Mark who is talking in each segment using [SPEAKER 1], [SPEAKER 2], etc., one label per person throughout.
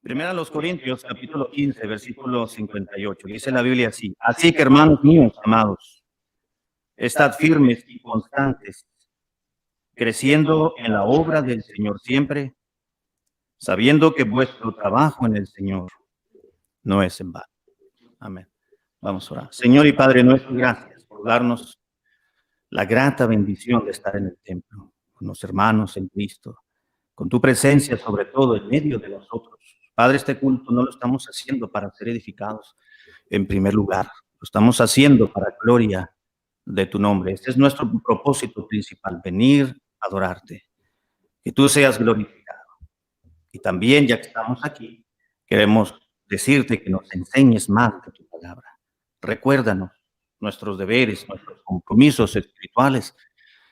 [SPEAKER 1] Primera a los Corintios, capítulo 15, versículo 58. Dice la Biblia así: Así que, hermanos míos, amados, estad firmes y constantes, creciendo en la obra del Señor siempre, sabiendo que vuestro trabajo en el Señor no es en vano. Amén. Vamos a orar. Señor y Padre nuestro, gracias por darnos la grata bendición de estar en el templo, con los hermanos en Cristo, con tu presencia sobre todo en medio de nosotros. Padre, este culto no lo estamos haciendo para ser edificados en primer lugar, lo estamos haciendo para gloria de tu nombre. Este es nuestro propósito principal, venir a adorarte, que tú seas glorificado. Y también, ya que estamos aquí, queremos decirte que nos enseñes más de tu palabra. Recuérdanos nuestros deberes, nuestros compromisos espirituales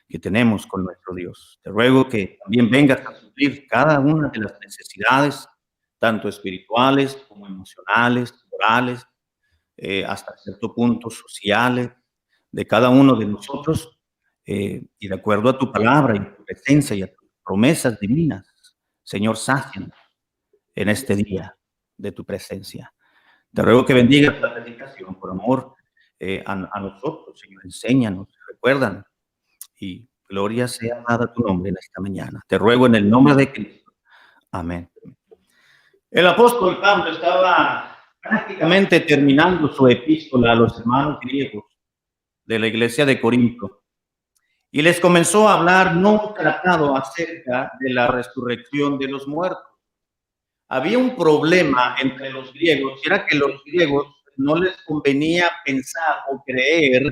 [SPEAKER 1] que tenemos con nuestro Dios. Te ruego que también vengas a suplir cada una de las necesidades, tanto espirituales como emocionales, morales, hasta cierto punto sociales, de cada uno de nosotros, y de acuerdo a tu palabra y tu presencia y a tus promesas divinas, Señor, sácianos en este día de tu presencia. Te ruego que bendigas la predicación por amor a nosotros, Señor. Enséñanos, recuérdanos, y gloria sea dada tu nombre en esta mañana. Te ruego en el nombre de Cristo. Amén. El apóstol Pablo estaba prácticamente terminando su epístola a los hermanos griegos de la iglesia de Corinto y les comenzó a hablar no tratado acerca de la resurrección de los muertos. Había un problema entre los griegos, y era que los griegos no les convenía pensar o creer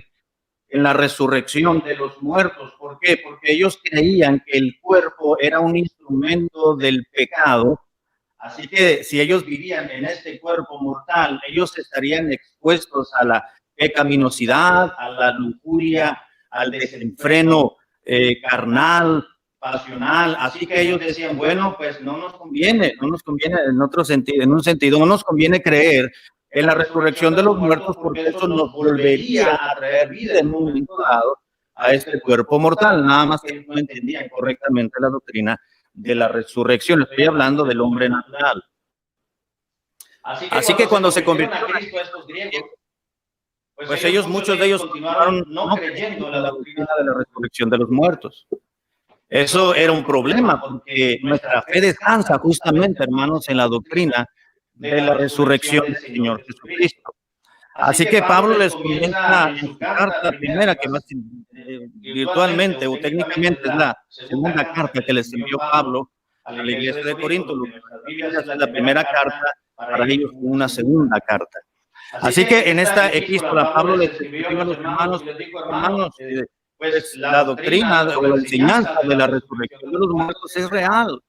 [SPEAKER 1] en la resurrección de los muertos. ¿Por qué? Porque ellos creían que el cuerpo era un instrumento del pecado, así que si ellos vivían en este cuerpo mortal, ellos estarían expuestos a la pecaminosidad, a la lujuria, al desenfreno carnal, pasional. Así que ellos decían, bueno, pues no nos conviene en otro sentido, no nos conviene creer en la resurrección de los muertos, porque eso nos volvería a traer vida en un momento dado a este cuerpo mortal. Nada más que no entendían correctamente la doctrina de la resurrección. Estoy hablando del hombre natural. Así que cuando se convirtieron a Cristo estos griegos, pues ellos, muchos de ellos continuaron no creyendo en la doctrina de la resurrección de los muertos. Eso era un problema, porque nuestra fe descansa justamente, hermanos, en la doctrina de la resurrección del Señor Jesucristo. Así que Pablo les comienza en su carta primera, que más virtualmente o técnicamente es la segunda carta que les envió Pablo a la iglesia de Corinto. Es la primera carta, para ellos una segunda carta. Así que en esta epístola Pablo les escribió a los hermanos, pues la doctrina o la enseñanza de la resurrección de los muertos es real.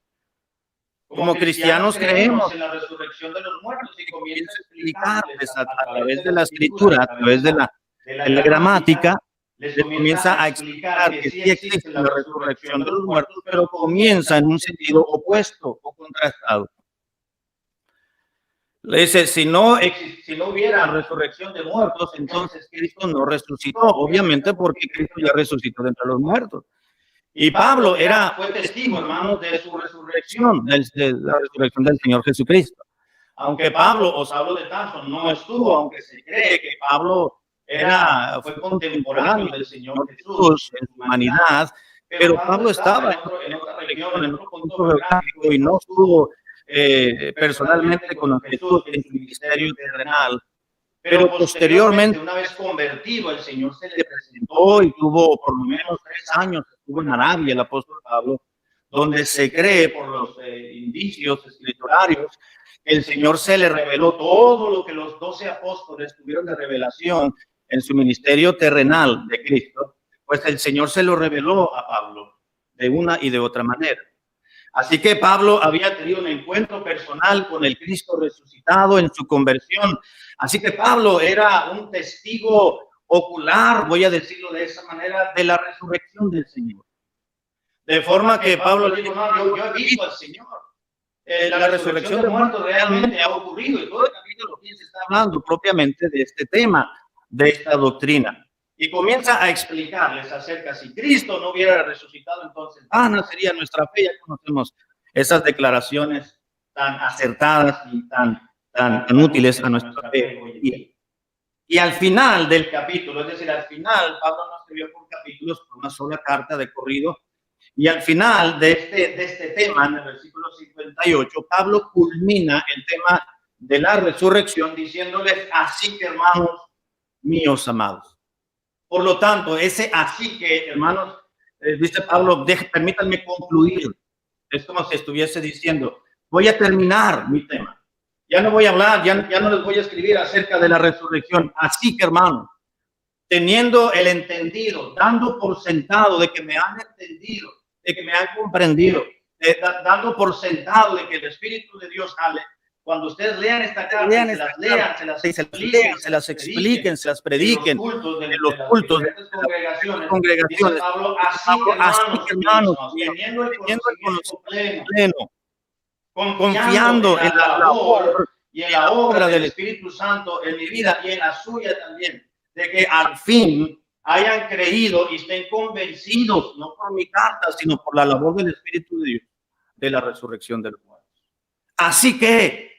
[SPEAKER 1] Como cristianos creemos en la resurrección de los muertos y comienza a explicarles a través de la escritura, a través de la gramática, les comienza a explicar que sí existe la resurrección de los muertos, pero comienza en un sentido opuesto o contrastado. Le dice, si no hubiera resurrección de muertos, entonces Cristo no resucitó, obviamente porque Cristo ya resucitó de entre los muertos. Y Pablo fue testigo, hermanos, de su resurrección, de la resurrección del Señor Jesucristo. Aunque Pablo, o Saulo de Tarso, no estuvo, aunque se cree que Pablo fue contemporáneo del Señor Jesús en su humanidad, pero Pablo estaba en otra región, en otro punto geográfico, y no estuvo personalmente con Jesús en su ministerio terrenal. Pero posteriormente, una vez convertido, el Señor se le presentó y tuvo por lo menos 3 años, estuvo en Arabia el apóstol Pablo, donde se cree por los indicios escriturarios que el Señor se le reveló todo lo que los 12 apóstoles tuvieron de revelación en su ministerio terrenal de Cristo, pues el Señor se lo reveló a Pablo de una y de otra manera. Así que Pablo había tenido un encuentro personal con el Cristo resucitado en su conversión. Así que Pablo era un testigo ocular, voy a decirlo de esa manera, de la resurrección del Señor. De forma que Pablo le dijo, no, yo he visto al Señor. La resurrección de muertos realmente ha ocurrido, y todo el capítulo 15 está hablando propiamente de este tema, de esta doctrina. Y comienza a explicarles acerca, si Cristo no hubiera resucitado, entonces vana sería nuestra fe. Ya conocemos esas declaraciones tan acertadas y tan útiles a nuestra fe hoy en día. Y al final del capítulo, es decir, al final, Pablo no escribió por capítulos, por una sola carta de corrido, y al final de este tema, en el versículo 58, Pablo culmina el tema de la resurrección diciéndoles: así que, hermanos míos amados. Por lo tanto, ese así que, hermanos, dice Pablo, permítanme concluir. Es como si estuviese diciendo: voy a terminar mi tema. Ya no voy a hablar, ya no les voy a escribir acerca de la resurrección. Así que, hermanos, teniendo el entendido, dando por sentado de que me han entendido, de que me han comprendido, dando por sentado de que el Espíritu de Dios sale. Cuando ustedes lean esta carta, se las lean, se las expliquen, se las prediquen en los cultos de las congregaciones. Pablo, así que, hermanos, teniendo el conocimiento pleno, confiando en la labor y en la obra del Espíritu Santo en mi vida y en la suya también, de que al fin hayan creído y estén convencidos, no por mi carta, sino por la labor del Espíritu de Dios, de la resurrección de los muertos. Así que,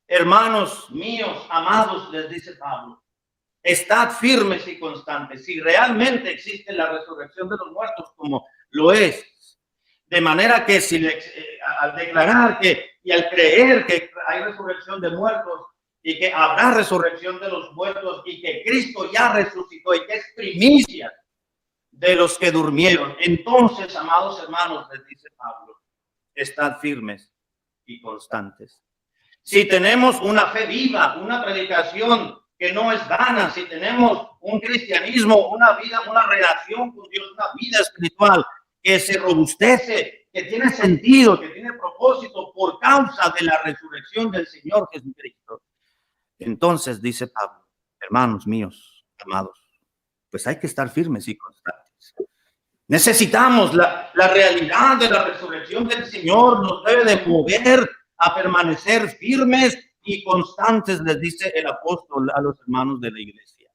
[SPEAKER 1] hermanos míos, amados, les dice Pablo, estad firmes y constantes. Si realmente existe la resurrección de los muertos, como lo es, de manera que si al declarar que y al creer que hay resurrección de muertos y que habrá resurrección de los muertos y que Cristo ya resucitó y que es primicia de los que durmieron, entonces, amados hermanos, les dice Pablo, estad firmes y constantes. Si tenemos una fe viva, una predicación que no es vana, si tenemos un cristianismo, una vida, una relación con Dios, una vida espiritual que se robustece, que tiene sentido, que tiene propósito por causa de la resurrección del Señor Jesucristo, entonces dice Pablo, hermanos míos, amados, pues hay que estar firmes y constantes. Necesitamos la realidad de la resurrección del Señor, nos debe de mover a permanecer firmes y constantes, les dice el apóstol a los hermanos de la iglesia.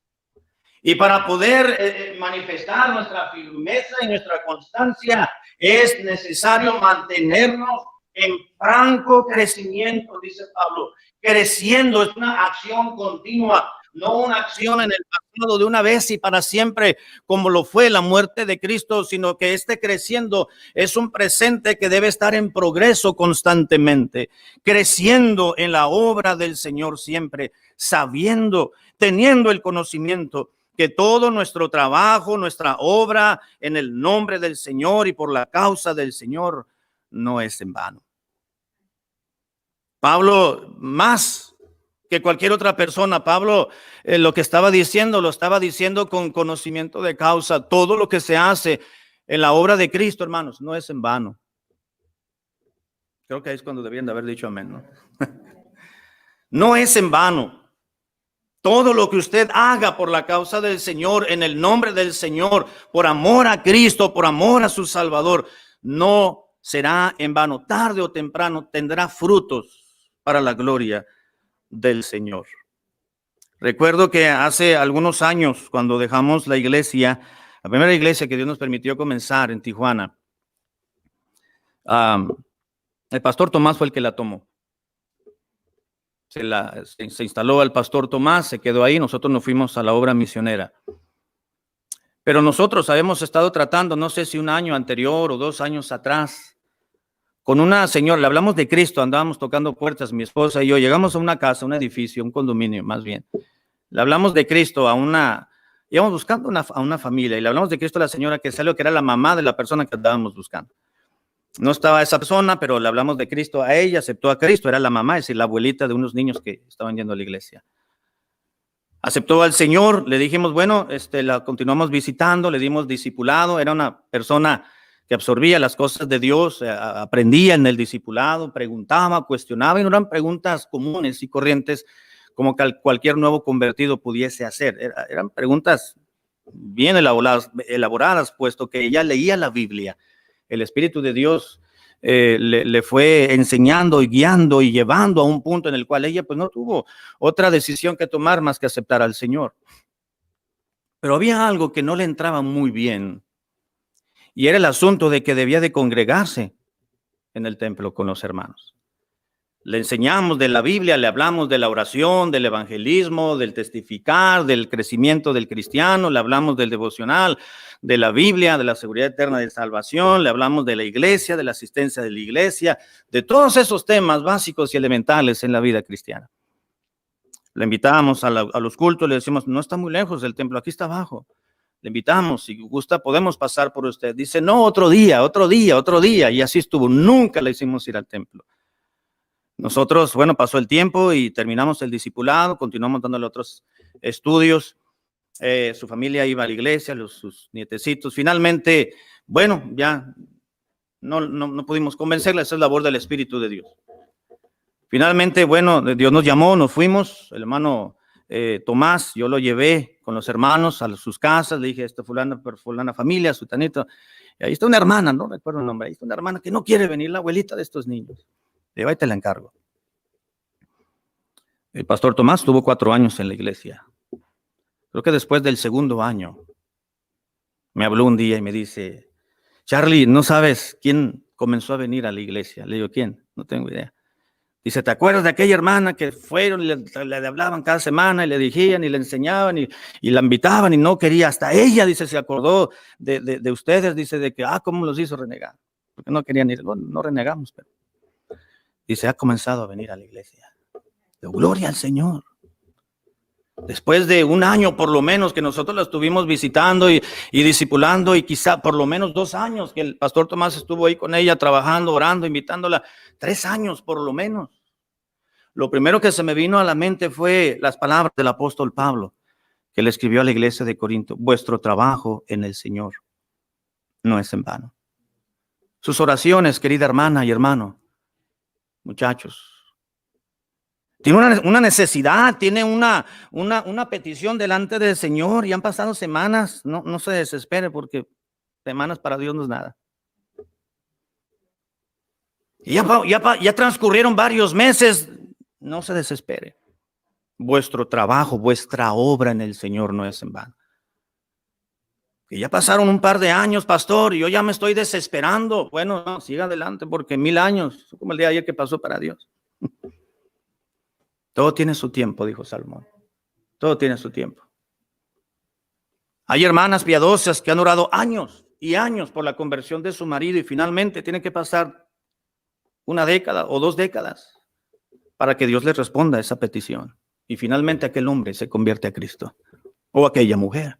[SPEAKER 1] Y para poder manifestar nuestra firmeza y nuestra constancia, es necesario mantenernos en franco crecimiento, dice Pablo. Creciendo es una acción continua, no una acción en el pasado de una vez y para siempre, como lo fue la muerte de Cristo, sino que este creciendo es un presente que debe estar en progreso constantemente, creciendo en la obra del Señor siempre, sabiendo, teniendo el conocimiento que todo nuestro trabajo, nuestra obra en el nombre del Señor y por la causa del Señor no es en vano. Pablo, más que cualquier otra persona, Pablo lo que estaba diciendo, lo estaba diciendo con conocimiento de causa. Todo lo que se hace en la obra de Cristo, hermanos, no es en vano. Creo que ahí es cuando debían de haber dicho amén, ¿no? No es en vano. Todo lo que usted haga por la causa del Señor, en el nombre del Señor, por amor a Cristo, por amor a su Salvador, no será en vano. Tarde o temprano tendrá frutos para la gloria del Señor. Recuerdo que hace algunos años, cuando dejamos la iglesia, la primera iglesia que Dios nos permitió comenzar en Tijuana, el pastor Tomás fue el que la tomó. Se instaló al pastor Tomás, se quedó ahí, nosotros nos fuimos a la obra misionera. Pero nosotros habíamos estado tratando, no sé si un año anterior o 2 años atrás, con una señora, le hablamos de Cristo, andábamos tocando puertas, mi esposa y yo, llegamos a una casa, un edificio, un condominio más bien. Le hablamos de Cristo íbamos buscando a una familia y le hablamos de Cristo a la señora que salió, que era la mamá de la persona que andábamos buscando. No estaba esa persona, pero le hablamos de Cristo a ella, aceptó a Cristo, era la mamá, es decir, la abuelita de unos niños que estaban yendo a la iglesia. Aceptó al Señor, le dijimos, bueno, la continuamos visitando, le dimos discipulado, era una persona que absorbía las cosas de Dios, aprendía en el discipulado, preguntaba, cuestionaba, y no eran preguntas comunes y corrientes como cualquier nuevo convertido pudiese hacer. Eran preguntas bien elaboradas, puesto que ella leía la Biblia. El Espíritu de Dios le fue enseñando y guiando y llevando a un punto en el cual ella pues no tuvo otra decisión que tomar más que aceptar al Señor. Pero había algo que no le entraba muy bien y era el asunto de que debía de congregarse en el templo con los hermanos. Le enseñamos de la Biblia, le hablamos de la oración, del evangelismo, del testificar, del crecimiento del cristiano, le hablamos del devocional, de la Biblia, de la seguridad eterna de salvación, le hablamos de la iglesia, de la asistencia de la iglesia, de todos esos temas básicos y elementales en la vida cristiana. Le invitamos a los cultos, le decimos, no está muy lejos del templo, aquí está abajo. Le invitamos, si gusta podemos pasar por usted. Dice, no, otro día, y así estuvo, nunca le hicimos ir al templo. Nosotros, bueno, pasó el tiempo y terminamos el discipulado, continuamos dándole otros estudios. Su familia iba a la iglesia, sus nietecitos. Finalmente, bueno, ya no pudimos convencerla, esa es labor del Espíritu de Dios. Finalmente, bueno, Dios nos llamó, nos fuimos, el hermano Tomás, yo lo llevé con los hermanos a sus casas, le dije, fulana familia, su tanito, y ahí está una hermana, no recuerdo el nombre, ahí está una hermana que no quiere venir, la abuelita de estos niños. Le digo, ahí te la encargo. El pastor Tomás tuvo 4 años en la iglesia. Creo que después del segundo año, me habló un día y me dice, Charlie, ¿no sabes quién comenzó a venir a la iglesia? Le digo, ¿quién? No tengo idea. Dice, ¿te acuerdas de aquella hermana que fueron y le hablaban cada semana y le dijían y le enseñaban y la invitaban y no quería? Hasta ella, dice, se acordó de ustedes, dice, de que, ¿cómo los hizo renegar? Porque no querían ir. Bueno, no renegamos, pero dice, ha comenzado a venir a la iglesia. De gloria al Señor. Después de 1 año por lo menos que nosotros la estuvimos visitando y discipulando, y quizá por lo menos 2 años que el pastor Tomás estuvo ahí con ella trabajando, orando, invitándola, 3 años por lo menos. Lo primero que se me vino a la mente fue las palabras del apóstol Pablo, que le escribió a la iglesia de Corinto: vuestro trabajo en el Señor no es en vano. Sus oraciones, querida hermana y hermano, muchachos, tiene una necesidad, tiene una petición delante del Señor, y han pasado semanas. No se desespere, porque semanas para Dios no es nada. Y ya transcurrieron varios meses. No se desespere. Vuestro trabajo, vuestra obra en el Señor no es en vano. Que ya pasaron un par de años, pastor, y yo ya me estoy desesperando. Bueno, no, siga adelante, porque 1000 años, como el día de ayer que pasó para Dios. Todo tiene su tiempo, dijo Salomón. Todo tiene su tiempo. Hay hermanas piadosas que han orado años y años por la conversión de su marido, y finalmente tiene que pasar 1 década o 2 décadas para que Dios les responda a esa petición. Y finalmente aquel hombre se convierte a Cristo, o aquella mujer.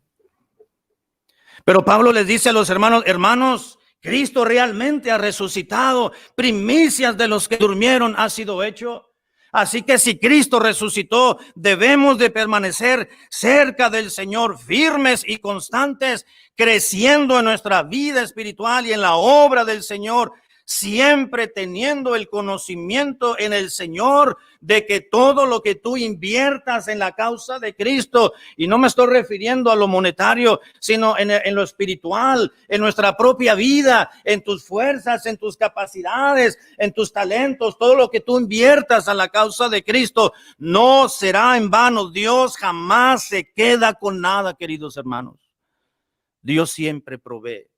[SPEAKER 1] Pero Pablo les dice a los hermanos, Cristo realmente ha resucitado. Primicias de los que durmieron ha sido hecho. Así que si Cristo resucitó, debemos de permanecer cerca del Señor, firmes y constantes, creciendo en nuestra vida espiritual y en la obra del Señor, siempre teniendo el conocimiento en el Señor de que todo lo que tú inviertas en la causa de Cristo, y no me estoy refiriendo a lo monetario, sino en lo espiritual, en nuestra propia vida, en tus fuerzas, en tus capacidades, en tus talentos, todo lo que tú inviertas a la causa de Cristo no será en vano. Dios jamás se queda con nada, queridos hermanos. Dios siempre provee,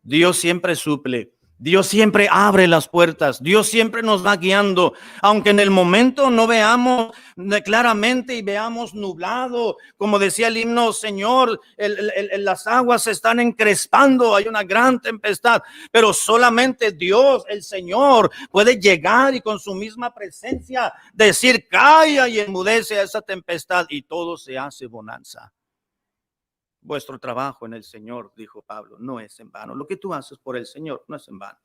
[SPEAKER 1] Dios siempre suple, Dios siempre abre las puertas, Dios siempre nos va guiando, aunque en el momento no veamos claramente y veamos nublado. Como decía el himno, Señor, las aguas se están encrespando, hay una gran tempestad, pero solamente Dios, el Señor, puede llegar y con su misma presencia decir: calla, y enmudece a esa tempestad, y todo se hace bonanza. Vuestro trabajo en el Señor, dijo Pablo, no es en vano. Lo que tú haces por el Señor no es en vano.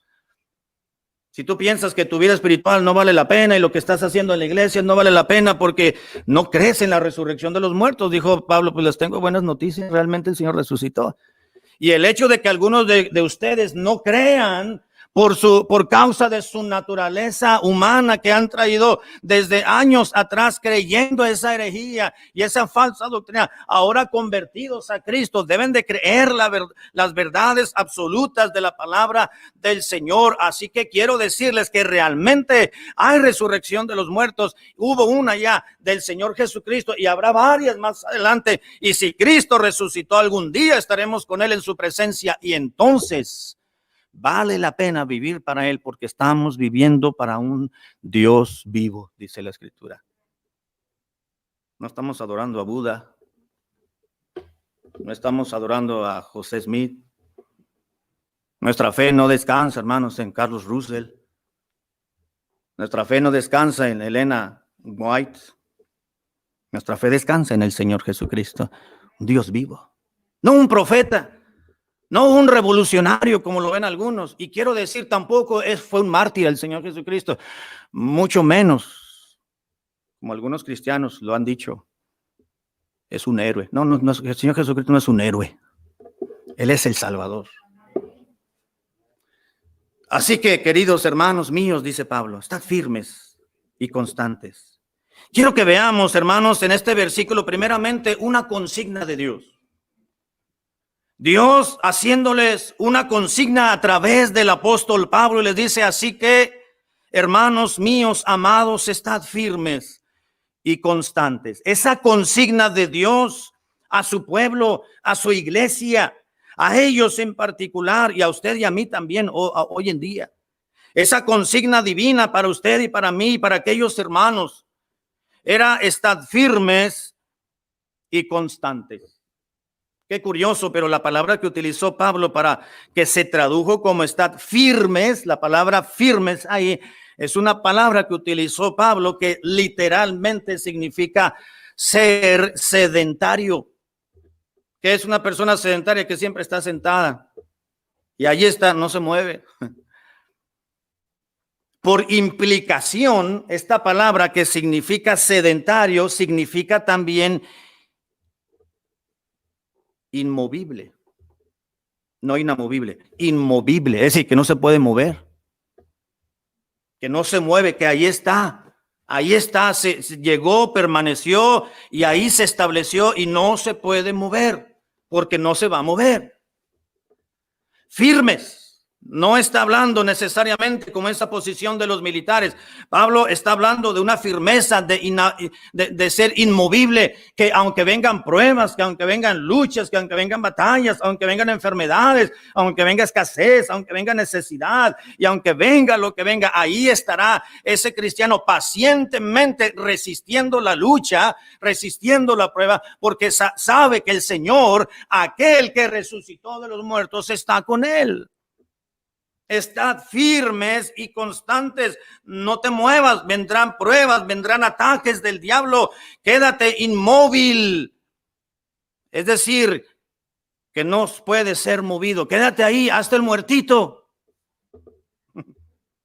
[SPEAKER 1] Si tú piensas que tu vida espiritual no vale la pena y lo que estás haciendo en la iglesia no vale la pena porque no crees en la resurrección de los muertos, dijo Pablo, pues les tengo buenas noticias. Realmente el Señor resucitó. Y el hecho de que algunos de ustedes no crean por causa de su naturaleza humana que han traído desde años atrás, creyendo esa herejía y esa falsa doctrina, ahora convertidos a Cristo, deben de creer las verdades absolutas de la palabra del Señor. Así que quiero decirles que realmente hay resurrección de los muertos. Hubo una ya del Señor Jesucristo y habrá varias más adelante. Y si Cristo resucitó, algún día estaremos con Él en su presencia, y entonces Vale la pena vivir para Él porque estamos viviendo para un Dios vivo, dice la Escritura. No estamos adorando a Buda. No estamos adorando a José Smith. Nuestra fe no descansa, hermanos, en Carlos Russell. Nuestra fe no descansa en Elena White. Nuestra fe descansa en el Señor Jesucristo, un Dios vivo. No un profeta, no un revolucionario como lo ven algunos. Y quiero decir, tampoco fue un mártir el Señor Jesucristo. Mucho menos, como algunos cristianos lo han dicho, es un héroe. No, el Señor Jesucristo no es un héroe. Él es el Salvador. Así que, queridos hermanos míos, dice Pablo, estad firmes y constantes. Quiero que veamos, hermanos, en este versículo, primeramente, una consigna de Dios. Dios haciéndoles una consigna a través del apóstol Pablo, les dice: así que, hermanos míos, amados, estad firmes y constantes. Esa consigna de Dios a su pueblo, a su iglesia, a ellos en particular y a usted y a mí también hoy en día. Esa consigna divina para usted y para mí y para aquellos hermanos era: estad firmes y constantes. Qué curioso, pero la palabra que utilizó Pablo para que se tradujo como estad firmes, la palabra firmes ahí es una palabra que utilizó Pablo que literalmente significa ser sedentario. Que es una persona sedentaria que siempre está sentada y allí está, no se mueve. Por implicación, esta palabra que significa sedentario significa también inmovible, no inamovible, inmovible, es decir, que no se puede mover, que no se mueve, que ahí está, se llegó, permaneció y ahí se estableció y no se puede mover porque no se va a mover. Firmes. No está hablando necesariamente como esa posición de los militares. Pablo está hablando de una firmeza, de ser inmovible, que aunque vengan pruebas, que aunque vengan luchas, que aunque vengan batallas, aunque vengan enfermedades, aunque venga escasez, aunque venga necesidad y aunque venga lo que venga, ahí estará ese cristiano pacientemente resistiendo la lucha, resistiendo la prueba, porque sabe que el Señor, aquel que resucitó de los muertos, está con él. Estad firmes y constantes, no te muevas, vendrán pruebas, vendrán ataques del diablo, quédate inmóvil. Es decir, que no puede ser movido, quédate ahí, hasta el muertito.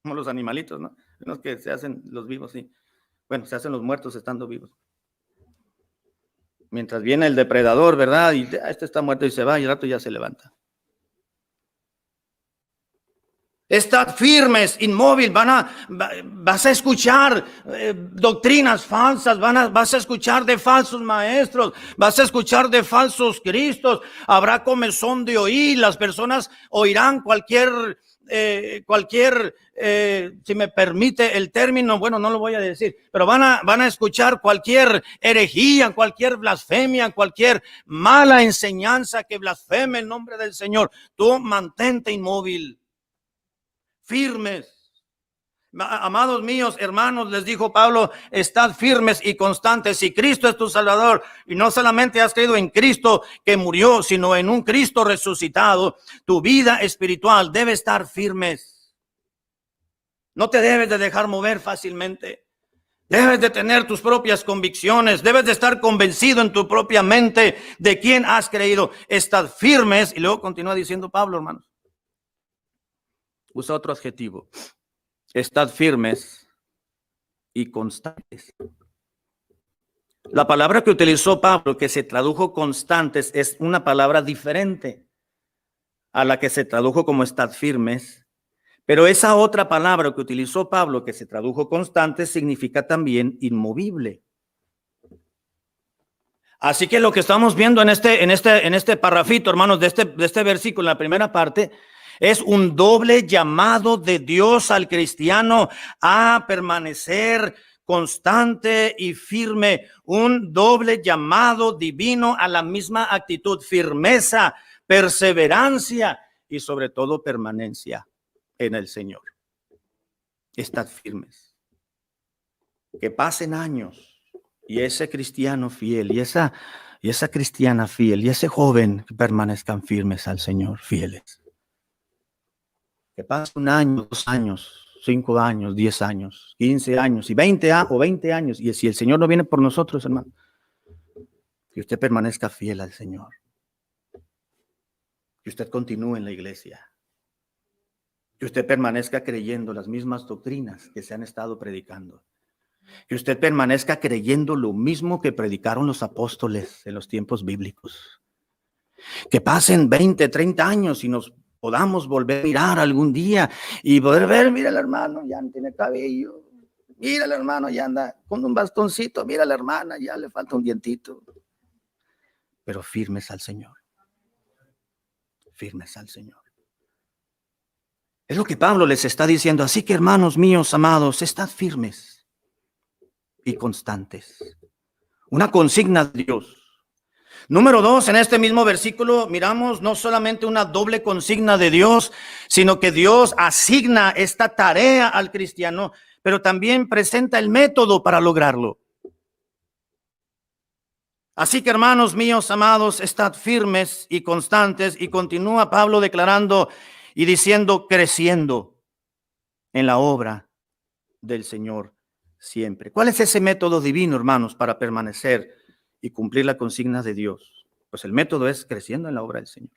[SPEAKER 1] Como los animalitos, ¿no? Los que se hacen los vivos, sí. Bueno, se hacen los muertos estando vivos. Mientras viene el depredador, ¿verdad? Y este está muerto y se va y al rato ya se levanta. Estad firmes, inmóvil, vas a escuchar doctrinas falsas, vas a escuchar de falsos maestros, vas a escuchar de falsos cristos, habrá comezón de oír, las personas oirán cualquier, si me permite el término, bueno, no lo voy a decir, pero van a escuchar cualquier herejía, cualquier blasfemia, cualquier mala enseñanza que blasfeme el nombre del Señor. Tú mantente inmóvil. Firmes. Amados míos, hermanos, les dijo Pablo, estad firmes y constantes. Si Cristo es tu Salvador y no solamente has creído en Cristo que murió, sino en un Cristo resucitado, tu vida espiritual debe estar firmes. No te debes de dejar mover fácilmente. Debes de tener tus propias convicciones, debes de estar convencido en tu propia mente de quién has creído. Estad firmes. Y luego continúa diciendo Pablo, hermanos. Usa otro adjetivo. Estad firmes y constantes. La palabra que utilizó Pablo, que se tradujo constantes, es una palabra diferente a la que se tradujo como estad firmes. Pero esa otra palabra que utilizó Pablo, que se tradujo constantes, significa también inmovible. Así que lo que estamos viendo en este parrafito, hermanos, de este versículo, en la primera parte, es un doble llamado de Dios al cristiano a permanecer constante y firme. Un doble llamado divino a la misma actitud, firmeza, perseverancia y sobre todo permanencia en el Señor. Estad firmes. Que pasen años y ese cristiano fiel y esa cristiana fiel y ese joven permanezcan firmes al Señor, fieles. Que pase un año, 2 años, 5 años, 10 años, 15 años y 20 años. Y si el Señor no viene por nosotros, hermano, que usted permanezca fiel al Señor. Que usted continúe en la iglesia. Que usted permanezca creyendo las mismas doctrinas que se han estado predicando. Que usted permanezca creyendo lo mismo que predicaron los apóstoles en los tiempos bíblicos. Que pasen 20, 30 años y nos podamos volver a mirar algún día y poder ver, mira el hermano, ya no tiene cabello. Mira el hermano, ya anda con un bastoncito. Mira la hermana, ya le falta un dientito. Pero firmes al Señor. Firmes al Señor. Es lo que Pablo les está diciendo. Así que, hermanos míos, amados, estad firmes y constantes. Una consigna de Dios. Número 2, en este mismo versículo miramos no solamente una doble consigna de Dios, sino que Dios asigna esta tarea al cristiano, pero también presenta el método para lograrlo. Así que, hermanos míos, amados, estad firmes y constantes, y continúa Pablo declarando y diciendo, creciendo en la obra del Señor siempre. ¿Cuál es ese método divino, hermanos, para permanecer y cumplir la consigna de Dios? Pues el método es creciendo en la obra del Señor.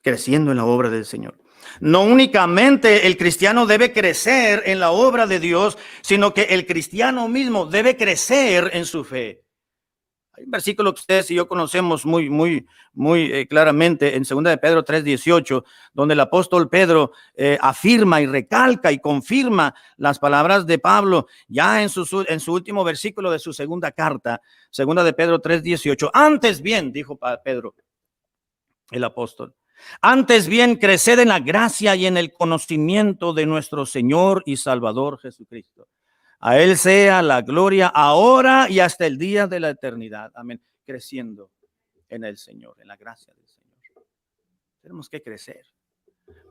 [SPEAKER 1] Creciendo en la obra del Señor. No únicamente el cristiano debe crecer en la obra de Dios, sino que el cristiano mismo debe crecer en su fe. Hay un versículo que ustedes y yo conocemos muy claramente en 2 de Pedro 3:18, donde el apóstol Pedro afirma y recalca y confirma las palabras de Pablo ya en su último versículo de su segunda carta, 2 de Pedro 3:18. Antes bien, dijo Pedro, el apóstol, antes bien creced en la gracia y en el conocimiento de nuestro Señor y Salvador Jesucristo. A Él sea la gloria ahora y hasta el día de la eternidad. Amén. Creciendo en el Señor, en la gracia del Señor. Tenemos que crecer.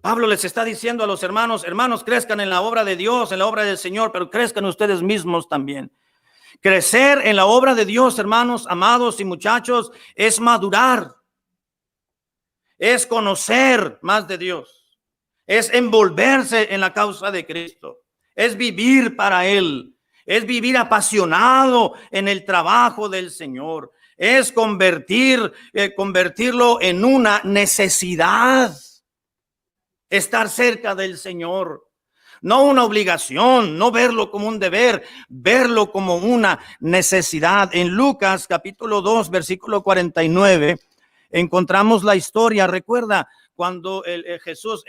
[SPEAKER 1] Pablo les está diciendo a los hermanos, crezcan en la obra de Dios, en la obra del Señor, pero crezcan ustedes mismos también. Crecer en la obra de Dios, hermanos, amados y muchachos, es madurar. Es conocer más de Dios. Es envolverse en la causa de Cristo. Es vivir para Él. Es vivir apasionado en el trabajo del Señor. Es convertirlo en una necesidad. Estar cerca del Señor. No una obligación, no verlo como un deber, verlo como una necesidad. En Lucas capítulo 2, versículo 49, encontramos la historia. Recuerda cuando Jesús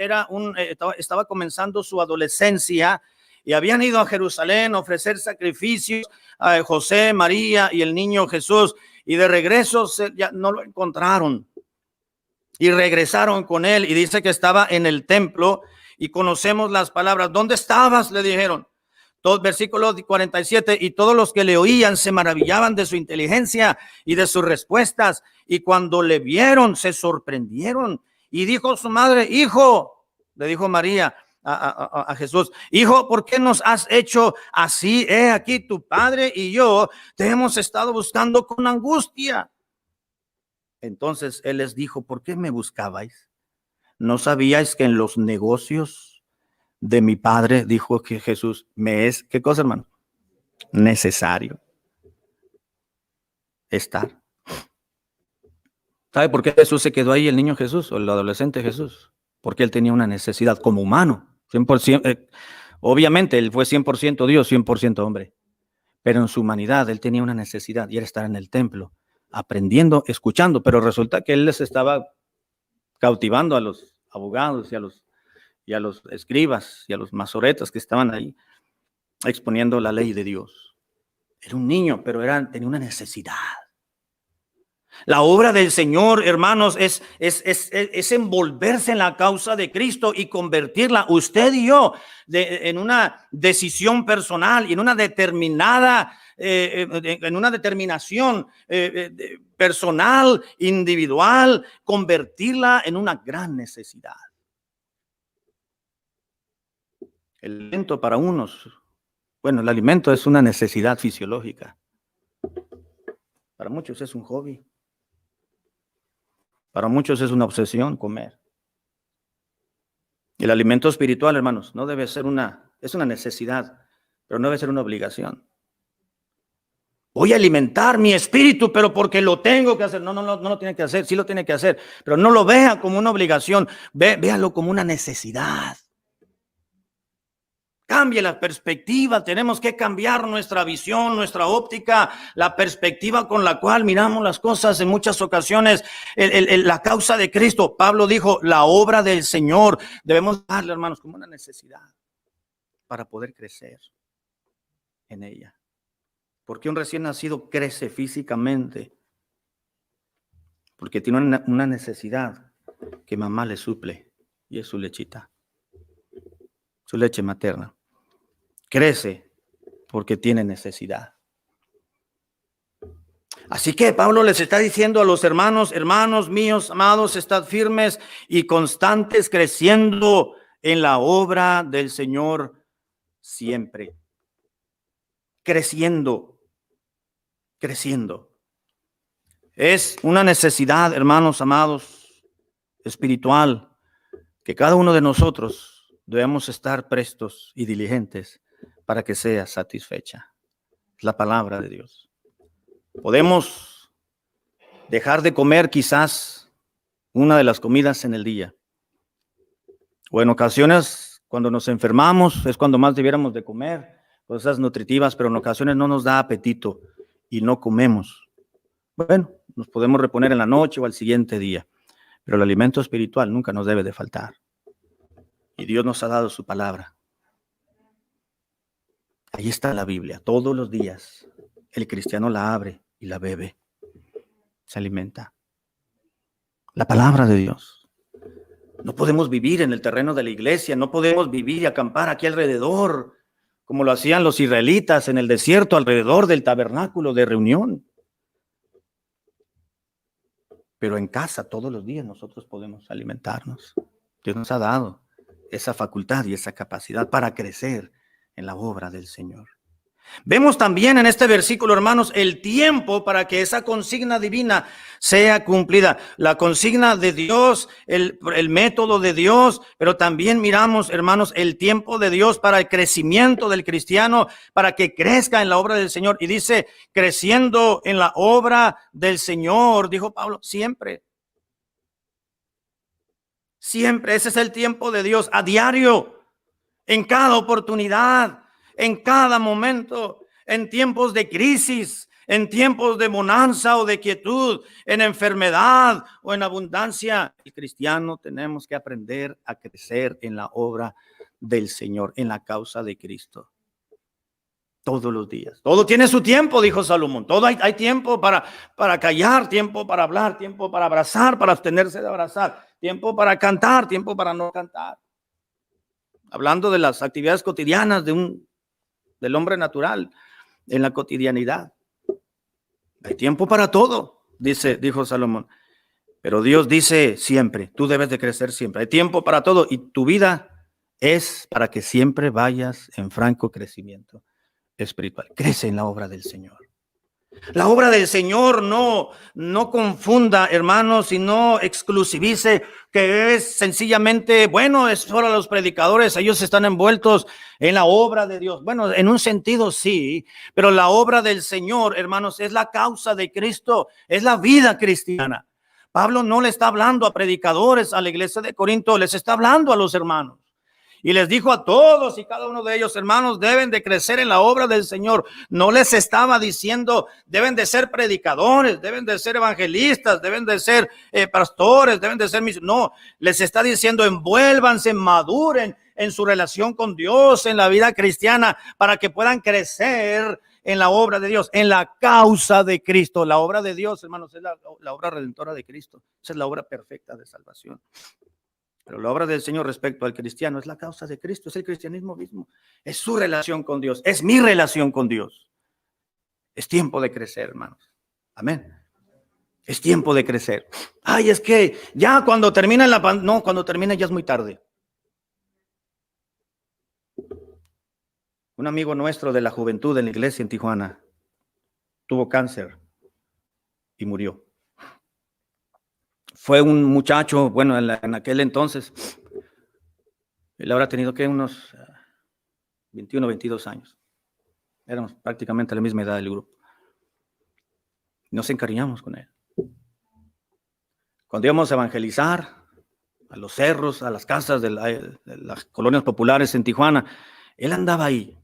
[SPEAKER 1] estaba comenzando su adolescencia y habían ido a Jerusalén a ofrecer sacrificios a José, María y el niño Jesús, y de regreso ya no lo encontraron y regresaron con él, y dice que estaba en el templo, y conocemos las palabras. ¿Dónde estabas?, le dijeron. Versículo 47, y todos los que le oían se maravillaban de su inteligencia y de sus respuestas, y cuando le vieron se sorprendieron. Y dijo su madre, hijo, le dijo María a Jesús, hijo, ¿por qué nos has hecho así? He aquí tu padre y yo te hemos estado buscando con angustia. Entonces él les dijo, ¿por qué me buscabais? ¿No sabíais que en los negocios de mi padre, dijo que Jesús, me es, ¿qué cosa, hermano? Necesario estar. ¿Sabe por qué Jesús se quedó ahí, el niño Jesús o el adolescente Jesús? Porque él tenía una necesidad como humano, 100%. Obviamente él fue 100% Dios, 100% hombre, pero en su humanidad él tenía una necesidad y era estar en el templo, aprendiendo, escuchando, pero resulta que él les estaba cautivando a los abogados y a los escribas y a los masoretas que estaban ahí exponiendo la ley de Dios. Era un niño, pero tenía una necesidad. La obra del Señor, hermanos, es envolverse en la causa de Cristo y convertirla, usted y yo, en una decisión personal y en una determinada en una determinación personal, individual, convertirla en una gran necesidad. El alimento para unos, bueno, el alimento es una necesidad fisiológica. Para muchos es un hobby. Para muchos es una obsesión comer. El alimento espiritual, hermanos, no debe ser es una necesidad, pero no debe ser una obligación. Voy a alimentar mi espíritu, pero porque lo tengo que hacer. No lo tiene que hacer, sí lo tiene que hacer, pero no lo vea como una obligación, véalo como una necesidad. Cambie la perspectiva, tenemos que cambiar nuestra visión, nuestra óptica, la perspectiva con la cual miramos las cosas en muchas ocasiones. La causa de Cristo, Pablo dijo, la obra del Señor, debemos darle, hermanos, como una necesidad para poder crecer en ella. Porque un recién nacido crece físicamente, porque tiene una necesidad que mamá le suple, y es su lechita, su leche materna. Crece porque tiene necesidad. Así que Pablo les está diciendo a los hermanos míos, amados, estad firmes y constantes, creciendo en la obra del Señor siempre. Creciendo. Es una necesidad, hermanos amados, espiritual, que cada uno de nosotros debemos estar prestos y diligentes para que sea satisfecha. Es la palabra de Dios. Podemos dejar de comer quizás una de las comidas en el día. O en ocasiones, cuando nos enfermamos, es cuando más debiéramos de comer cosas nutritivas, pero en ocasiones no nos da apetito y no comemos. Bueno, nos podemos reponer en la noche o al siguiente día, pero el alimento espiritual nunca nos debe de faltar. Y Dios nos ha dado su palabra. Ahí está la Biblia, todos los días. El cristiano la abre y la bebe. Se alimenta. La palabra de Dios. No podemos vivir en el terreno de la iglesia, no podemos vivir y acampar aquí alrededor, como lo hacían los israelitas en el desierto, alrededor del tabernáculo de reunión. Pero en casa todos los días nosotros podemos alimentarnos. Dios nos ha dado esa facultad y esa capacidad para crecer en la obra del Señor. Vemos también en este versículo, hermanos, el tiempo para que esa consigna divina sea cumplida. La consigna de Dios, el método de Dios, pero también miramos, hermanos, el tiempo de Dios para el crecimiento del cristiano, para que crezca en la obra del Señor. Y dice, creciendo en la obra del Señor, dijo Pablo, siempre. Siempre, ese es el tiempo de Dios, a diario, en cada oportunidad. En cada momento, en tiempos de crisis, en tiempos de bonanza o de quietud, en enfermedad o en abundancia, el cristiano tenemos que aprender a crecer en la obra del Señor, en la causa de Cristo. Todos los días. Todo tiene su tiempo, dijo Salomón. Todo hay tiempo para callar, tiempo para hablar, tiempo para abrazar, para abstenerse de abrazar, tiempo para cantar, tiempo para no cantar. Hablando de las actividades cotidianas del hombre natural en la cotidianidad. Hay tiempo para todo, dijo Salomón. Pero Dios dice siempre, tú debes de crecer siempre. Hay tiempo para todo y tu vida es para que siempre vayas en franco crecimiento espiritual. Crece en la obra del Señor. La obra del Señor no confunda, hermanos, y no exclusivice que es sencillamente, bueno, es solo los predicadores, ellos están envueltos en la obra de Dios. Bueno, en un sentido sí, pero la obra del Señor, hermanos, es la causa de Cristo, es la vida cristiana. Pablo no le está hablando a predicadores, a la iglesia de Corinto, les está hablando a los hermanos. Y les dijo a todos y cada uno de ellos, hermanos, deben de crecer en la obra del Señor. No les estaba diciendo, deben de ser predicadores, deben de ser evangelistas, deben de ser pastores, deben de ser misioneros. No, les está diciendo, envuélvanse, maduren en su relación con Dios, en la vida cristiana, para que puedan crecer en la obra de Dios, en la causa de Cristo. La obra de Dios, hermanos, es la obra redentora de Cristo. Esa es la obra perfecta de salvación. Pero la obra del Señor respecto al cristiano es la causa de Cristo, es el cristianismo mismo, es su relación con Dios, es mi relación con Dios. Es tiempo de crecer, hermanos. Amén. Es tiempo de crecer. Ay, es que ya cuando termina no, cuando termina ya es muy tarde. Un amigo nuestro de la juventud en la iglesia en Tijuana tuvo cáncer y murió. Fue un muchacho, bueno, en aquel entonces, él habrá tenido que unos 21, 22 años. Éramos prácticamente la misma edad del grupo. Nos encariñamos con él. Cuando íbamos a evangelizar a los cerros, a las casas de las colonias populares en Tijuana, él andaba ahí.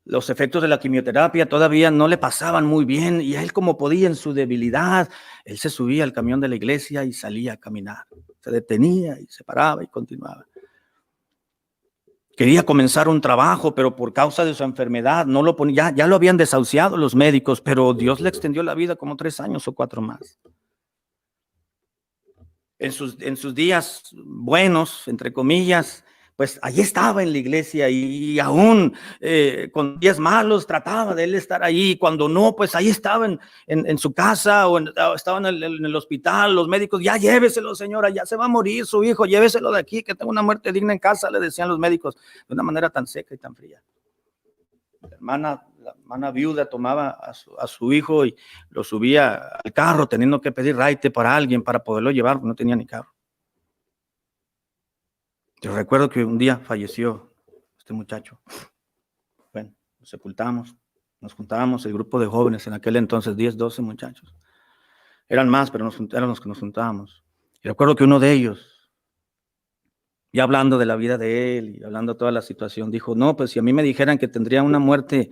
[SPEAKER 1] Los efectos de la quimioterapia todavía no le pasaban muy bien y él, como podía en su debilidad, él se subía al camión de la iglesia y salía a caminar. Se detenía y se paraba y continuaba. Quería comenzar un trabajo, pero por causa de su enfermedad no lo ponía. Ya lo habían desahuciado los médicos, pero Dios le extendió la vida como 3 años o 4 más. En sus días buenos, entre comillas, pues allí estaba en la iglesia y aún con días malos trataba de él estar ahí. Cuando no, pues ahí estaba en su casa o estaba en el hospital. Los médicos, ya lléveselo, señora, ya se va a morir su hijo, lléveselo de aquí, que tenga una muerte digna en casa, le decían los médicos, de una manera tan seca y tan fría. La hermana viuda tomaba a su hijo y lo subía al carro, teniendo que pedir raite para alguien para poderlo llevar, porque no tenía ni carro. Yo recuerdo que un día falleció este muchacho. Bueno, lo sepultamos, nos juntábamos, el grupo de jóvenes en aquel entonces, 10, 12 muchachos. Eran más, pero eran los que nos juntábamos. Y recuerdo que uno de ellos, ya hablando de la vida de él y hablando de toda la situación, dijo, no, pues si a mí me dijeran que tendría una muerte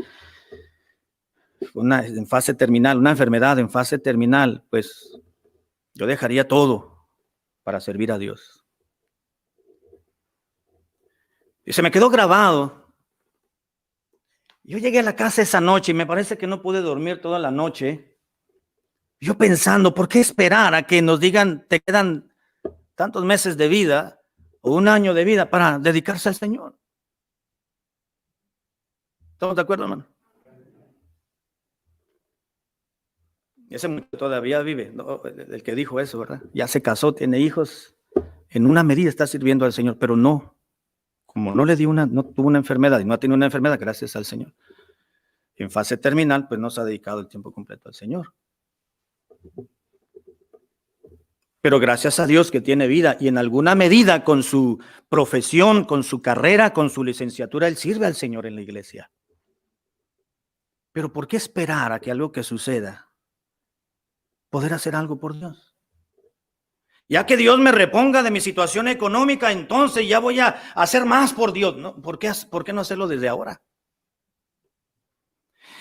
[SPEAKER 1] en fase terminal, una enfermedad en fase terminal, pues yo dejaría todo para servir a Dios. Y se me quedó grabado. Yo llegué a la casa esa noche y me parece que no pude dormir toda la noche. Yo pensando, ¿por qué esperar a que nos digan, te quedan tantos meses de vida o un año de vida para dedicarse al Señor? ¿Estamos de acuerdo, hermano? Ese muchacho todavía vive, ¿no? El que dijo eso, ¿verdad? Ya se casó, tiene hijos, en una medida está sirviendo al Señor, pero no, como no tuvo una enfermedad y no ha tenido una enfermedad, gracias al Señor. En fase terminal, pues no se ha dedicado el tiempo completo al Señor. Pero gracias a Dios que tiene vida y en alguna medida con su profesión, con su carrera, con su licenciatura, él sirve al Señor en la iglesia. Pero ¿por qué esperar a que algo que suceda? Poder hacer algo por Dios. Ya que Dios me reponga de mi situación económica, entonces ya voy a hacer más por Dios. ¿No? ¿Por qué no hacerlo desde ahora?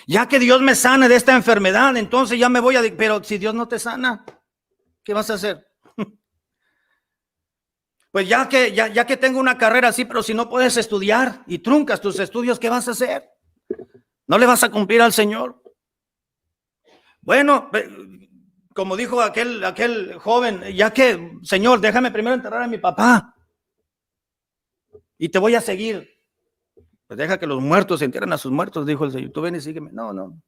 [SPEAKER 1] Ya que Dios me sane de esta enfermedad, entonces ya me voy a... Pero si Dios no te sana, ¿qué vas a hacer? Pues ya que tengo una carrera así, pero si no puedes estudiar y truncas tus estudios, ¿qué vas a hacer? ¿No le vas a cumplir al Señor? Bueno, como dijo aquel joven, ya que, Señor, déjame primero enterrar a mi papá y te voy a seguir. Pues deja que los muertos se entierren a sus muertos, dijo el Señor. Tú ven y sígueme. No.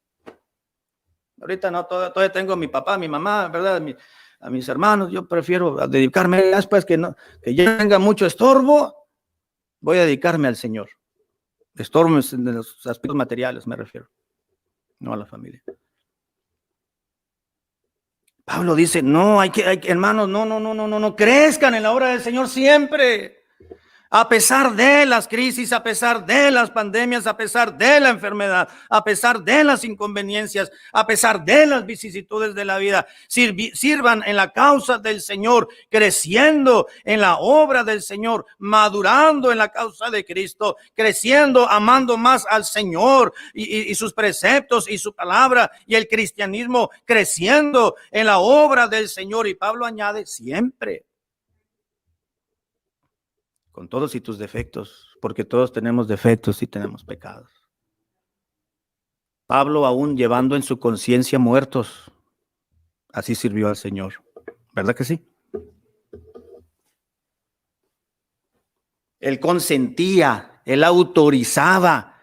[SPEAKER 1] Ahorita no, todavía tengo a mi papá, a mi mamá, ¿verdad? A mis hermanos. Yo prefiero dedicarme después que ya tenga mucho estorbo. Voy a dedicarme al Señor. Estorbo en los aspectos materiales, me refiero. No a la familia. Pablo dice, no, hermanos, no, crezcan en la obra del Señor siempre. A pesar de las crisis, a pesar de las pandemias, a pesar de la enfermedad, a pesar de las inconveniencias, a pesar de las vicisitudes de la vida, sirvan en la causa del Señor, creciendo en la obra del Señor, madurando en la causa de Cristo, creciendo, amando más al Señor y sus preceptos y su palabra y el cristianismo, creciendo en la obra del Señor. Y Pablo añade, siempre. Con todos y tus defectos, porque todos tenemos defectos y tenemos pecados. Pablo, aún llevando en su conciencia muertos, así sirvió al Señor. ¿Verdad que sí? Él consentía, él autorizaba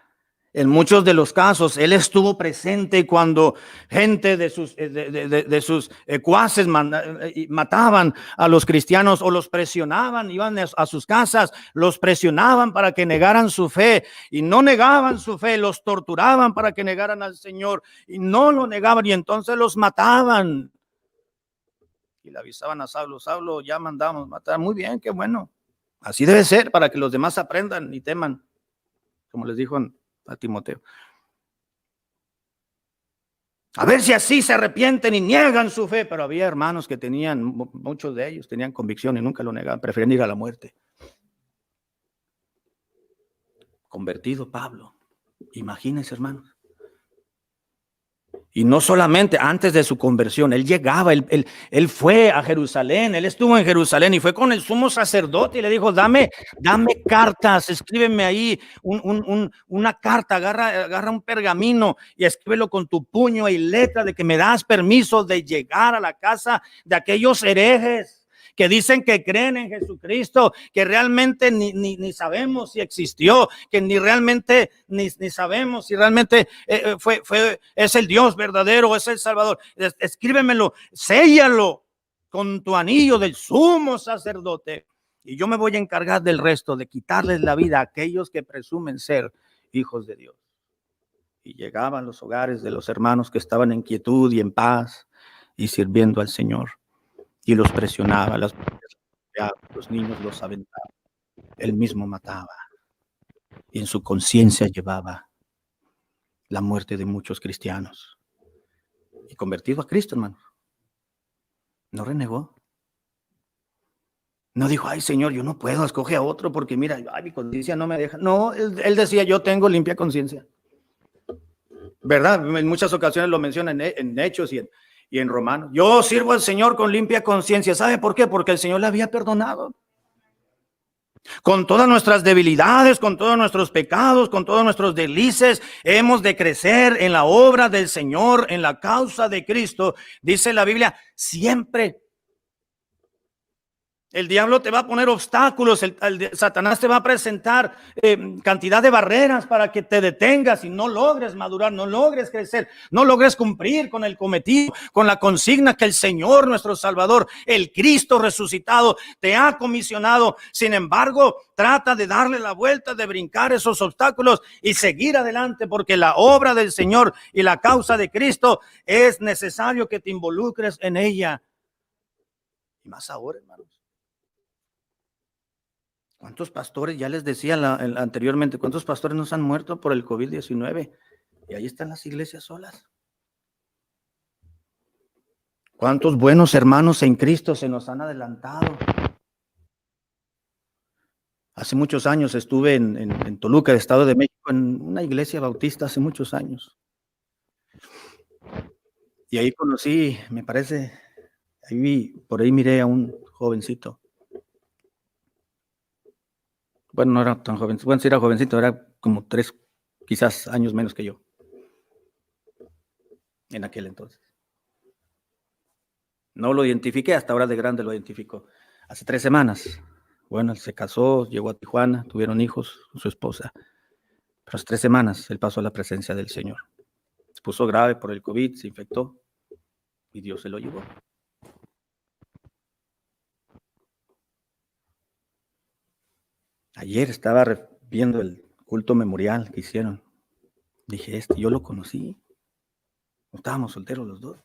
[SPEAKER 1] En muchos de los casos, él estuvo presente cuando gente de sus cuaces mataban a los cristianos o los presionaban, iban a sus casas, los presionaban para que negaran su fe y no negaban su fe, los torturaban para que negaran al Señor y no lo negaban y entonces los mataban. Y le avisaban a Saulo, Saulo, ya mandamos matar. Muy bien, qué bueno. Así debe ser para que los demás aprendan y teman, como les dijo a Timoteo. A ver si así se arrepienten y niegan su fe. Pero había hermanos que tenían, muchos de ellos tenían convicción y nunca lo negaban, preferían ir a la muerte. Convertido Pablo. Imagínense, hermanos. Y no solamente antes de su conversión, él llegaba, él fue a Jerusalén, él estuvo en Jerusalén y fue con el sumo sacerdote y le dijo, dame cartas, escríbeme ahí una carta, agarra un pergamino y escríbelo con tu puño y letra de que me das permiso de llegar a la casa de aquellos herejes que dicen que creen en Jesucristo, que realmente ni sabemos si existió, que ni realmente ni sabemos si realmente es el Dios verdadero, es el Salvador. Escríbemelo, séllalo con tu anillo del sumo sacerdote y yo me voy a encargar del resto, de quitarles la vida a aquellos que presumen ser hijos de Dios. Y llegaban a los hogares de los hermanos que estaban en quietud y en paz y sirviendo al Señor. Y los presionaba, los niños los aventaba, él mismo mataba. Y en su conciencia llevaba la muerte de muchos cristianos. Y convertido a Cristo, hermano, no renegó. No dijo, ay Señor, yo no puedo, escoge a otro porque mira, ay, mi conciencia no me deja. No, él decía, yo tengo limpia conciencia. ¿Verdad? En muchas ocasiones lo menciona en Hechos y en Romanos. Yo sirvo al Señor con limpia conciencia. ¿Sabe por qué? Porque el Señor le había perdonado. Con todas nuestras debilidades, con todos nuestros pecados, con todos nuestros deslices, hemos de crecer en la obra del Señor, en la causa de Cristo. Dice la Biblia, siempre. El diablo te va a poner obstáculos, Satanás te va a presentar cantidad de barreras para que te detengas y no logres madurar, no logres crecer, no logres cumplir con el cometido, con la consigna que el Señor, nuestro Salvador, el Cristo resucitado, te ha comisionado. Sin embargo, trata de darle la vuelta, de brincar esos obstáculos y seguir adelante, porque la obra del Señor y la causa de Cristo es necesario que te involucres en ella. Y más ahora, hermanos. ¿Cuántos pastores, ya les decía anteriormente, cuántos pastores nos han muerto por el COVID-19? Y ahí están las iglesias solas. ¿Cuántos buenos hermanos en Cristo se nos han adelantado? Hace muchos años estuve en Toluca, el Estado de México, en una iglesia bautista hace muchos años. Y ahí conocí, me parece, por ahí miré a un jovencito. Bueno, no era tan joven, bueno, sí era jovencito, era como 3, quizás años menos que yo, en aquel entonces. No lo identifiqué, hasta ahora de grande lo identifico. Hace 3 semanas, bueno, él se casó, llegó a Tijuana, tuvieron hijos con su esposa. Pero hace 3 semanas él pasó a la presencia del Señor. Se puso grave por el COVID, se infectó y Dios se lo llevó. Ayer estaba viendo el culto memorial que hicieron. Dije, yo lo conocí. Estábamos solteros los dos.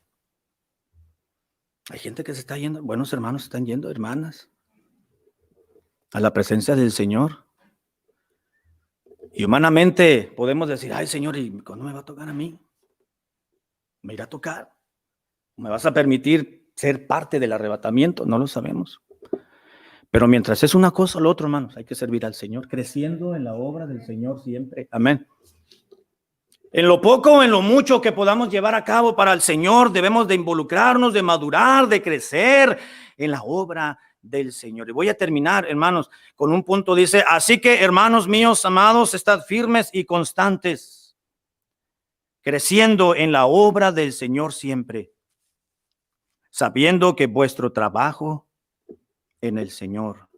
[SPEAKER 1] Hay gente que se está yendo, buenos hermanos se están yendo, hermanas, a la presencia del Señor. Y humanamente podemos decir, ay Señor, ¿y cuándo me va a tocar a mí? ¿Me irá a tocar? ¿Me vas a permitir ser parte del arrebatamiento? No lo sabemos. Pero mientras es una cosa o lo otro, hermanos, hay que servir al Señor, creciendo en la obra del Señor siempre. Amén. En lo poco o en lo mucho que podamos llevar a cabo para el Señor, debemos de involucrarnos, de madurar, de crecer en la obra del Señor. Y voy a terminar, hermanos, con un punto. Dice, así que, hermanos míos, amados, estad firmes y constantes, creciendo en la obra del Señor siempre, sabiendo que vuestro trabajo en el Señor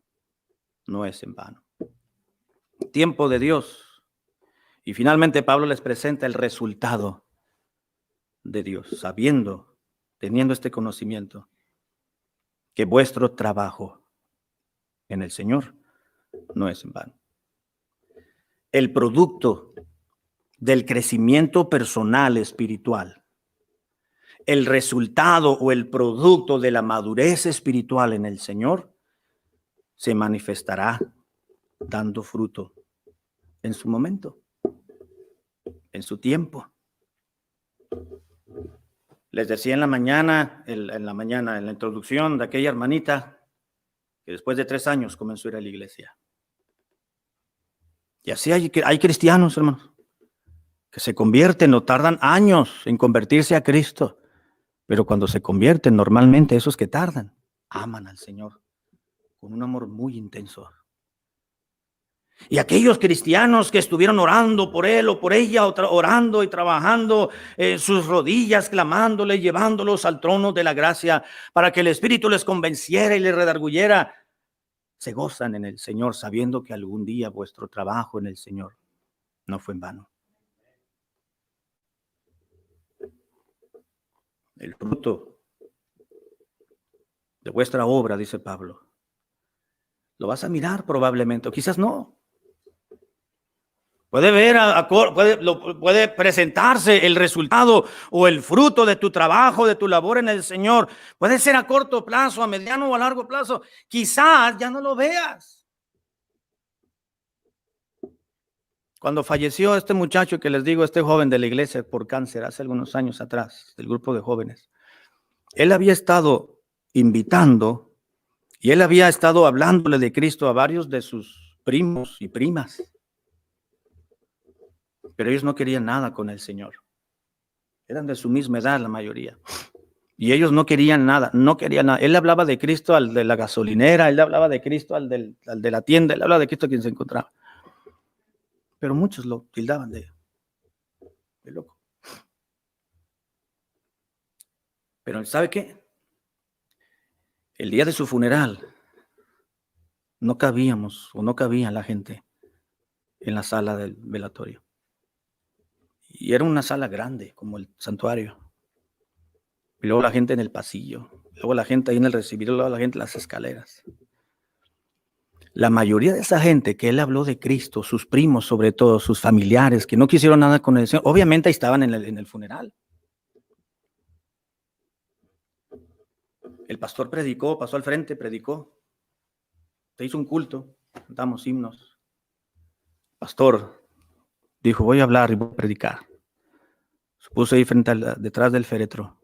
[SPEAKER 1] no es en vano. Tiempo de Dios Y finalmente Pablo les presenta el resultado de Dios, sabiendo, teniendo este conocimiento, que vuestro trabajo en el Señor no es en vano. El producto del crecimiento personal espiritual, el resultado o el producto de la madurez espiritual en el Señor, se manifestará dando fruto en su momento, en su tiempo. Les decía en la mañana, en la introducción de aquella hermanita, que después de 3 años comenzó a ir a la iglesia. Y así hay cristianos, hermanos, que se convierten o tardan años en convertirse a Cristo. Pero cuando se convierten, normalmente esos que tardan, aman al Señor con un amor muy intenso. Y aquellos cristianos que estuvieron orando por él o por ella, orando y trabajando sus rodillas, clamándole, llevándolos al trono de la gracia para que el Espíritu les convenciera y les redarguyera, se gozan en el Señor sabiendo que algún día vuestro trabajo en el Señor no fue en vano. El fruto de vuestra obra, dice Pablo, lo vas a mirar probablemente, o quizás no. Puede presentarse el resultado o el fruto de tu trabajo, de tu labor en el Señor. Puede ser a corto plazo, a mediano o a largo plazo. Quizás ya no lo veas. Cuando falleció este muchacho que les digo, este joven de la iglesia por cáncer hace algunos años atrás, del grupo de jóvenes, él había estado invitando y él había estado hablándole de Cristo a varios de sus primos y primas. Pero ellos no querían nada con el Señor. Eran de su misma edad la mayoría. Y ellos no querían nada, no querían nada. Él hablaba de Cristo al de la gasolinera, él hablaba de Cristo al de la tienda, él hablaba de Cristo a quien se encontraba. Pero muchos lo tildaban de loco. Pero ¿sabe qué? El día de su funeral no cabía la gente en la sala del velatorio. Y era una sala grande, como el santuario. Y luego la gente en el pasillo. Luego la gente ahí en el recibidor. Luego la gente en las escaleras. La mayoría de esa gente que él habló de Cristo, sus primos sobre todo, sus familiares, que no quisieron nada con el Señor, obviamente ahí estaban en el funeral. El pastor predicó, pasó al frente, predicó. Se hizo un culto, cantamos himnos. Pastor dijo, voy a hablar y voy a predicar. Se puso ahí detrás del féretro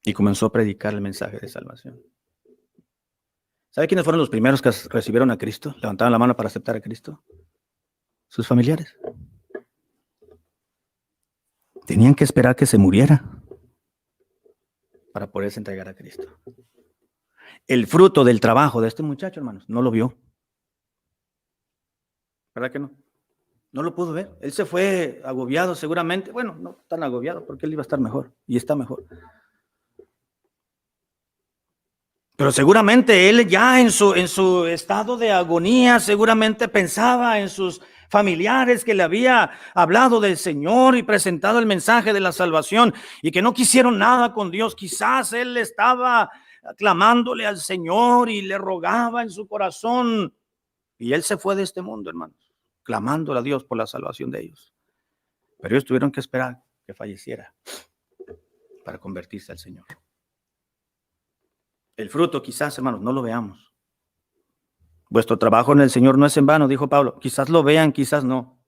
[SPEAKER 1] y comenzó a predicar el mensaje de salvación. ¿Sabe quiénes fueron los primeros que recibieron a Cristo? Levantaron la mano para aceptar a Cristo. Sus familiares. Tenían que esperar que se muriera para poderse entregar a Cristo. El fruto del trabajo de este muchacho, hermanos, no lo vio. ¿Verdad que no? No lo pudo ver. Él se fue agobiado seguramente. Bueno, no tan agobiado porque él iba a estar mejor y está mejor. Pero seguramente él ya en su estado de agonía seguramente pensaba en sus familiares que le había hablado del Señor y presentado el mensaje de la salvación y que no quisieron nada con Dios. Quizás él estaba clamándole al Señor y le rogaba en su corazón. Y él se fue de este mundo, hermanos, clamándole a Dios por la salvación de ellos. Pero ellos tuvieron que esperar que falleciera para convertirse al Señor. El fruto quizás, hermanos, no lo veamos. Vuestro trabajo en el Señor no es en vano, dijo Pablo. Quizás lo vean, quizás no.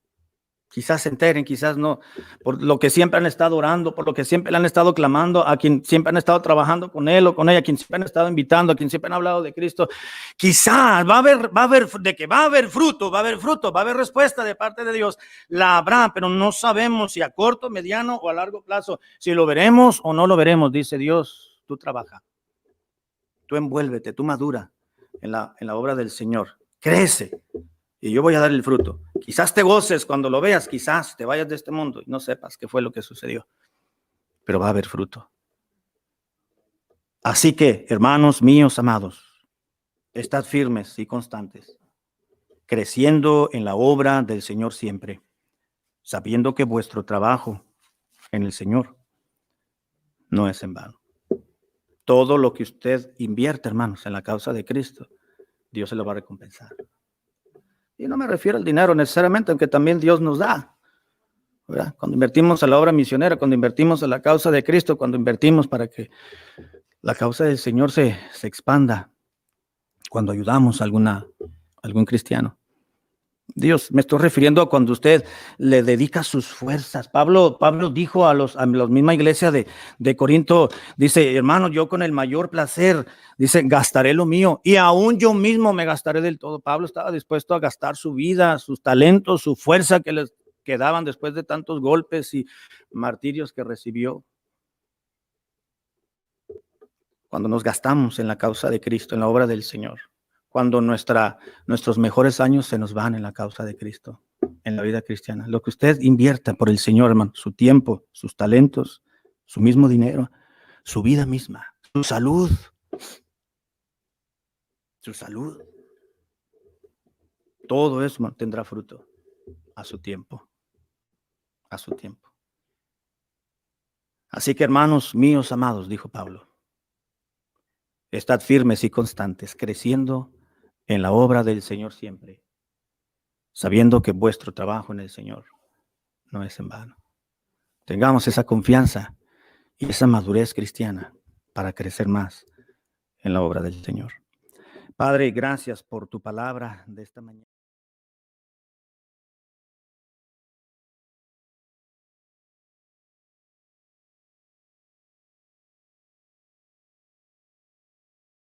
[SPEAKER 1] Quizás se enteren, quizás no. Por lo que siempre han estado orando, por lo que siempre le han estado clamando, a quien siempre han estado trabajando con él o con ella, a quien siempre han estado invitando, a quien siempre han hablado de Cristo. Quizás va a haber fruto, va a haber respuesta de parte de Dios. La habrá, pero no sabemos si a corto, mediano o a largo plazo. Si lo veremos o no lo veremos, dice Dios, tú trabaja. Tú envuélvete, tú madura en la obra del Señor. Crece y yo voy a dar el fruto. Quizás te goces cuando lo veas, quizás te vayas de este mundo y no sepas qué fue lo que sucedió. Pero va a haber fruto. Así que, hermanos míos amados, estad firmes y constantes, creciendo en la obra del Señor siempre, sabiendo que vuestro trabajo en el Señor no es en vano. Todo lo que usted invierte, hermanos, en la causa de Cristo, Dios se lo va a recompensar. Y no me refiero al dinero necesariamente, aunque también Dios nos da, ¿verdad? Cuando invertimos a la obra misionera, cuando invertimos a la causa de Cristo, cuando invertimos para que la causa del Señor se expanda, cuando ayudamos a algún cristiano. Dios, me estoy refiriendo a cuando usted le dedica sus fuerzas. Pablo dijo a la misma iglesia de Corinto, dice, hermano, yo con el mayor placer, dice, gastaré lo mío y aún yo mismo me gastaré del todo. Pablo estaba dispuesto a gastar su vida, sus talentos, su fuerza que les quedaban después de tantos golpes y martirios que recibió. Cuando nos gastamos en la causa de Cristo, en la obra del Señor. Cuando nuestros mejores años se nos van en la causa de Cristo, en la vida cristiana. Lo que usted invierta por el Señor, hermano, su tiempo, sus talentos, su mismo dinero, su vida misma, su salud, todo eso tendrá fruto a su tiempo, a su tiempo. Así que, hermanos míos amados, dijo Pablo, estad firmes y constantes, creciendo en la obra del Señor siempre, sabiendo que vuestro trabajo en el Señor no es en vano. Tengamos esa confianza y esa madurez cristiana para crecer más en la obra del Señor. Padre, gracias por tu palabra de esta mañana.